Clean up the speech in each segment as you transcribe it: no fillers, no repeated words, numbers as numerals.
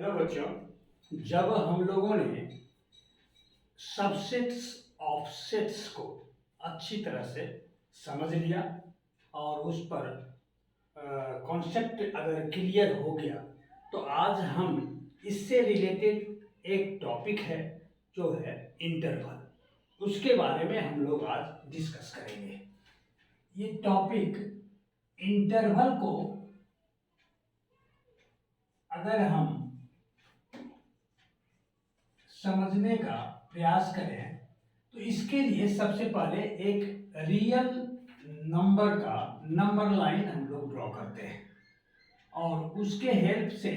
Hello बच्चों, जब हम लोगों ने सबसेट्स ऑफसेट्स को अच्छी तरह से समझ लिया और उस पर कॉन्सेप्ट अगर क्लियर हो गया तो आज हम इससे रिलेटेड एक टॉपिक है जो है इंटरवल, उसके बारे में हम लोग आज डिस्कस करेंगे। ये टॉपिक इंटरवल को अगर हम समझने का प्रयास करें तो इसके लिए सबसे पहले एक रियल नंबर का नंबर लाइन हम लोग ड्रॉ करते हैं और उसके हेल्प से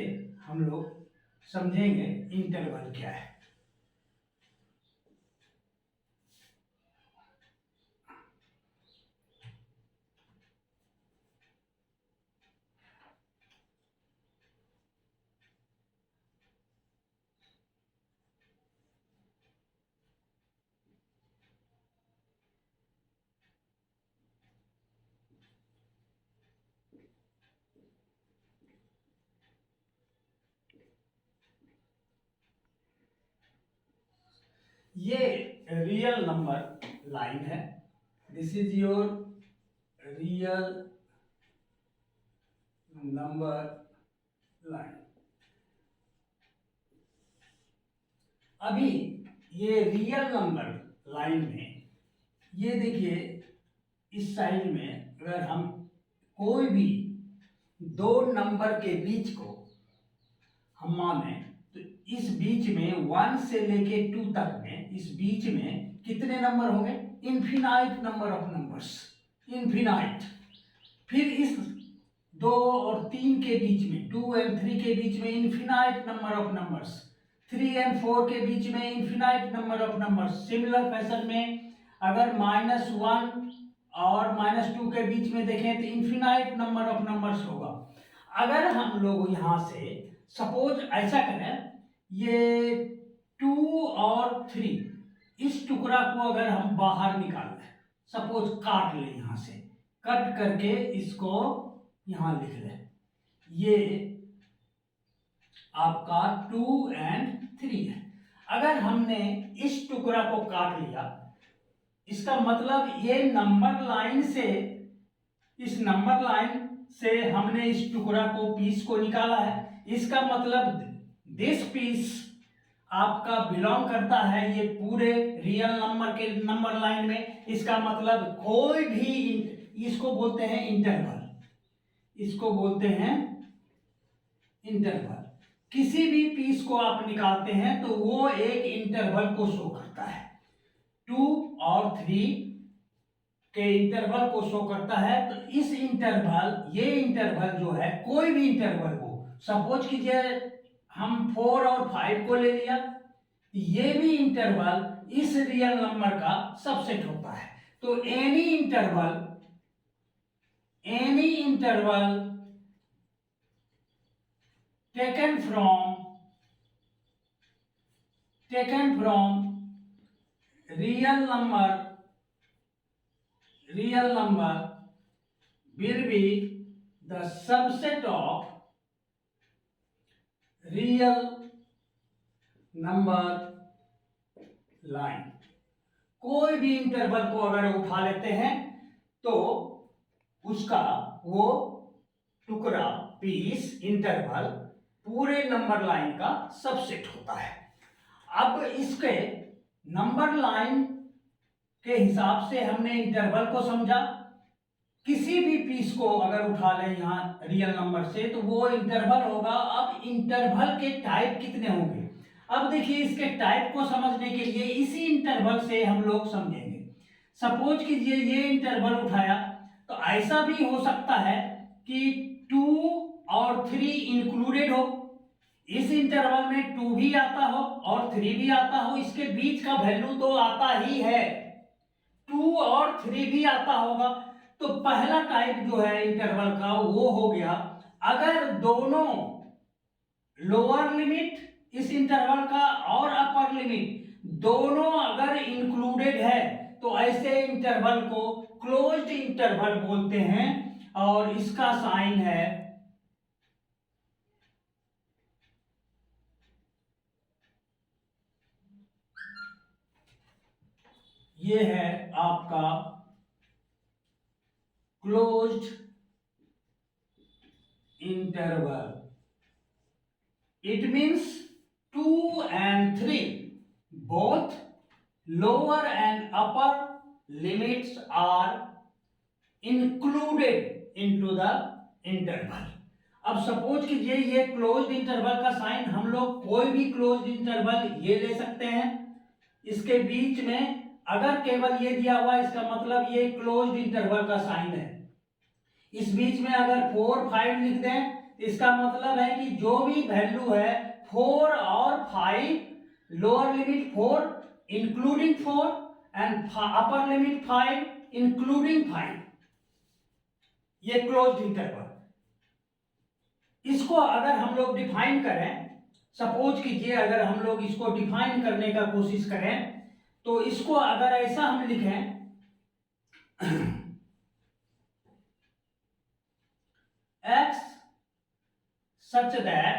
हम लोग समझेंगे इंटरवल क्या है। ये रियल नंबर लाइन है। This is your real number line. अभी ये रियल नंबर लाइन में ये देखिए, इस साइड में अगर हम कोई भी दो नंबर के बीच को हम माने तो इस बीच में 1 से लेके 2 तक में इस बीच में कितने नंबर होंगे? Infinite number of numbers, infinite. फिर इस 2 और 3 के बीच में 2 एंड 3 के बीच में infinite number of numbers, 3 and 4 के बीच में infinite number of numbers. Similar fashion में अगर -1 और -2 के बीच में देखें तो इनफिनाइट नंबर ऑफ नंबर्स होगा। अगर हम लोग यहां से सपोज ऐसा करें, ये 2 और 3 इस टुकड़ा को अगर हम बाहर निकाल लें, सपोज काट लें, यहां से कट करके इसको यहां लिख लें, ये आपका 2 एंड 3 है। अगर हमने इस टुकड़ा को काट लिया, इसका मतलब ये नंबर लाइन से, इस नंबर लाइन से हमने इस टुकड़ा को, पीस को निकाला है। इसका मतलब दिस पीस आपका बिलोंग करता है ये पूरे रियल नंबर के नंबर लाइन में। इसका मतलब कोई भी, इसको बोलते हैं इंटरवल, इसको बोलते हैं इंटरवल। किसी भी पीस को आप निकालते हैं तो वो एक इंटरवल को शो करता है। 2 और 3 के इंटरवल को शो करता है। तो इस इंटरवल, ये इंटरवल जो है, कोई भी इंटरवल हो, सपोज कीजिए हम 4 और 5 को ले लिया, ये भी इंटरवल इस रियल नंबर का सबसेट होता है। तो any interval taken from real number will be the subset of real number line। कोई भी इंटरवल को अगर उठा लेते हैं तो उसका वो टुकड़ा, पीस, इंटरवल पूरे नंबर लाइन का सबसेट होता है। अब इसके नंबर लाइन के हिसाब से हमने इंटरवल को समझा। किसी भी पीस को अगर उठा लें यहां रियल नंबर से तो वो इंटरवल होगा। अब इंटरवल के टाइप कितने होंगे? अब देखिए, इसके टाइप को समझने के लिए इसी इंटरवल से हम लोग समझेंगे। सपोज कीजिए ये इंटरवल उठाया तो ऐसा भी हो सकता है कि 2 और 3 इंक्लूडेड हो। इस इंटरवल में 2 भी आता हो और 3 भी आता हो, इसके बीच का वैल्यू तो आता ही है, 2 और 3 भी आता होगा। तो पहला टाइप जो है इंटरवल का वो हो गया, अगर दोनों लोअर लिमिट इस इंटरवल का और अपर लिमिट दोनों अगर इंक्लूडेड है तो ऐसे इंटरवल को क्लोज्ड इंटरवल बोलते हैं और इसका साइन है ये है आपका closed interval. It means 2 and 3 both lower and upper limits are included into the interval। अब सपोज कीजिए ये क्लोज्ड इंटरवल का साइन, हम लोग कोई भी क्लोज्ड इंटरवल ये ले सकते हैं। इसके बीच में अगर केवल ये दिया हुआ है, इसका मतलब ये क्लोज्ड इंटरवल का साइन है। इस बीच में अगर 4 5 लिख दें, इसका मतलब है कि जो भी वैल्यू है 4 और 5, lower limit 4 including 4 and upper limit 5 including 5, ये क्लोज्ड इंटरवल। इसको अगर हम लोग डिफाइन करें, सपोज कीजिए अगर हम लोग इसको डिफाइन करने का कोशिश करें, तो इसको अगर ऐसा हम लिखें x such that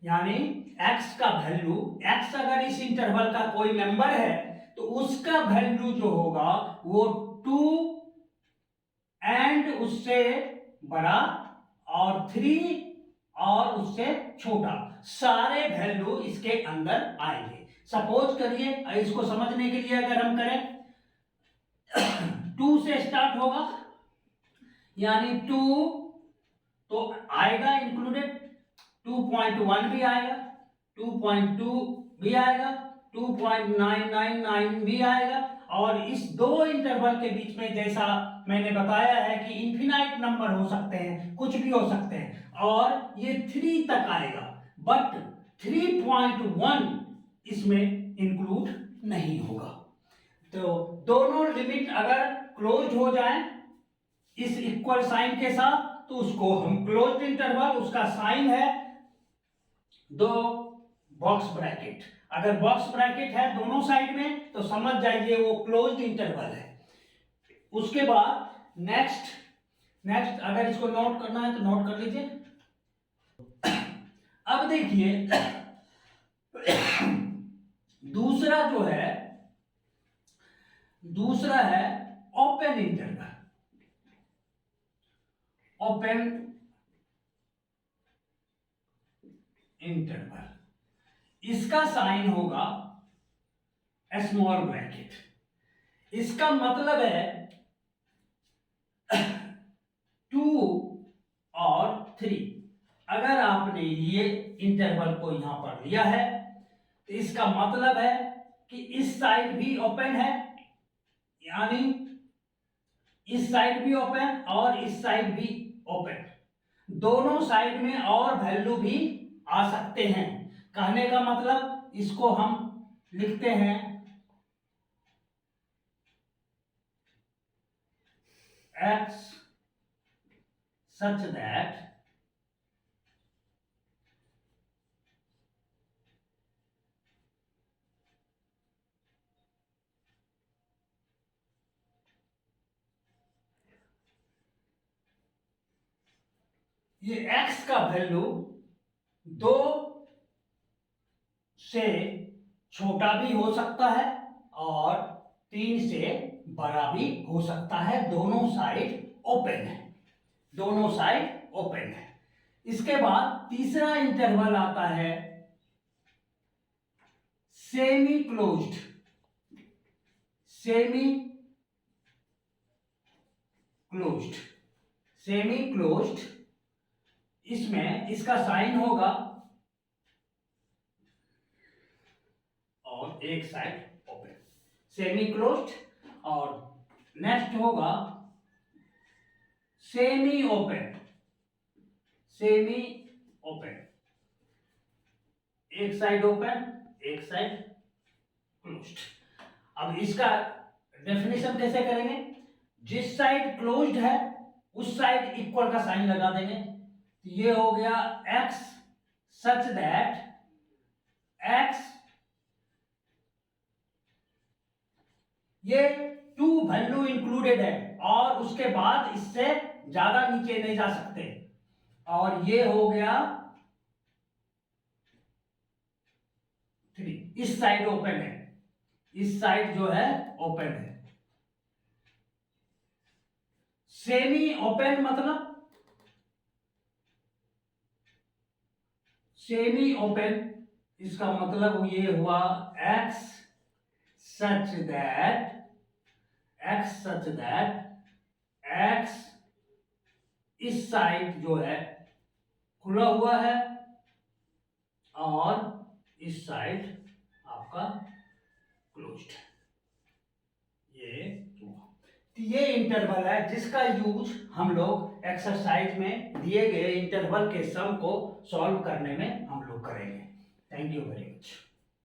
यानी x का वैल्यू, x अगर इस इंटरवल का कोई मेंबर है तो उसका वैल्यू जो होगा वो 2 एंड उससे बड़ा और 3 और उससे छोटा, सारे वैल्यू इसके अंदर आएंगे। सपोज करिए, इसको समझने के लिए अगर हम करें 2 से स्टार्ट होगा, यानी 2 तो आएगा इंक्लूडेड, 2.1 भी आएगा, 2.2 भी आएगा, 2.999 भी आएगा। और इस दो इंटरवल के बीच में जैसा मैंने बताया है कि इनफिनाइट नंबर हो सकते हैं, कुछ भी हो सकते हैं, और ये 3 तक आएगा, बट 3.1 इसमें इंक्लूड नहीं होगा। तो दोनों लिमिट अगर क्लोज हो जाए इस इक्वल साइन के साथ, तो उसको हम क्लोज्ड इंटरवल, उसका साइन है 2 बॉक्स ब्रैकेट। अगर बॉक्स ब्रैकेट है दोनों साइड में तो समझ जाइए वो क्लोज्ड इंटरवल है। उसके बाद नेक्स्ट अगर इसको नोट करना है तो नोट कर लीजिए। अब देखिए दूसरा जो है, दूसरा है ओपन इंटरवल। ओपन इंटरवल, इसका साइन होगा स्मॉल ब्रैकेट। इसका मतलब है 2 और 3। अगर आपने ये इंटरवल को यहां पर लिया है तो इसका मतलब है कि इस साइड भी ओपन है, यानी इस साइड भी ओपन और इस साइड भी ओपन, दोनों साइड में और वैल्यू भी आ सकते हैं। कहने का मतलब इसको हम लिखते हैं x such that ये x का वैल्यू 2 से छोटा भी हो सकता है और 3 से बड़ा भी हो सकता है, दोनों साइड ओपन है, दोनों साइड ओपन है। इसके बाद तीसरा इंटरवल आता है semi closed. Semi closed, semi closed, इसमें इसका साइन होगा और एक साइड ओपन, सेमी क्लोज्ड। और नेक्स्ट होगा सेमी ओपन। सेमी ओपन, एक साइड ओपन एक साइड क्लोज्ड। अब इसका डेफिनेशन कैसे करेंगे, जिस साइड क्लोज्ड है उस साइड इक्वल का साइन लगा देंगे। तो ये हो गया x सच दैट x, ये टू वैल्यू इंक्लूडेड है और उसके बाद इससे ज्यादा नीचे नहीं जा सकते। और ये हो गया 3, इस साइड ओपन है, इस साइड जो है ओपन है। सेमी ओपन मतलब सेमी ओपन, इसका मतलब ये हुआ x such that x इस साइड जो है खुला हुआ है और इस साइड आपका क्लोज्ड है। ये इंटरवल है जिसका यूज हम लोग एक्सरसाइज में दिए गए इंटरवल के सम को सॉल्व करने में हम लोग करेंगे। Thank you very much.